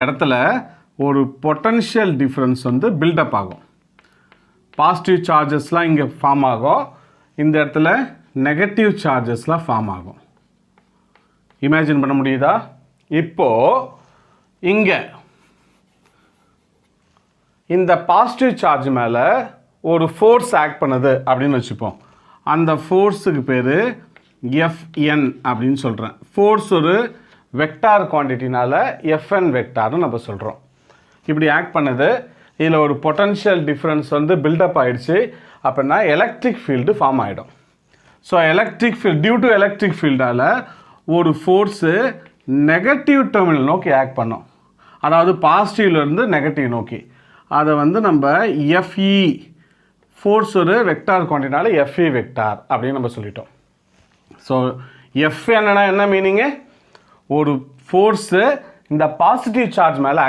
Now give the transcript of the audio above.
இடத்துல ஒரு potential difference வந்து பில்டப் ஆகும். பாசிட்டிவ் சார்ஜஸ்லாம் இங்கே ஃபார்ம் ஆகும், இந்த இடத்துல நெகட்டிவ் சார்ஜஸ்லாம் ஃபார்ம் ஆகும். இமேஜின் பண்ண முடியுதா? இப்போது இங்கே இந்த பாசிட்டிவ் சார்ஜ் மேலே ஒரு ஃபோர்ஸ் ஆக்ட் பண்ணுது அப்படின்னு வச்சுப்போம். அந்த ஃபோர்ஸுக்கு பேர் Fn அப்படின்னு சொல்கிறேன். ஃபோர்ஸ் ஒரு வெக்டார் குவான்டிட்டினால Fn வெக்டார்னு நம்ம சொல்கிறோம். இப்படி ஆக்ட் பண்ணுது, இதில் ஒரு பொட்டன்ஷியல் டிஃப்ரென்ஸ் வந்து பில்டப் ஆகிடுச்சு. அப்படின்னா எலக்ட்ரிக் ஃபீல்டு ஃபார்ம் ஆகிடும். So electric field due to electric ஃபீல்டால் ஒரு ஃபோர்ஸு நெகட்டிவ் டெர்மினல் நோக்கி ஆக்ட் பண்ணோம், அதாவது பாசிட்டிவ்லேருந்து நெகட்டிவ் நோக்கி. அதை வந்து நம்ம Fe ஃபோர்ஸ் ஒரு வெக்டார் குவான்டிட்டினால Fe வெக்டார் அப்படின்னு நம்ம சொல்லிட்டோம். ஸோ F என்னன்னா என்ன மீனிங்கு? ஒரு ஃபோர்ஸு இந்த பாசிட்டிவ் சார்ஜ் மேலே ஆக்ட்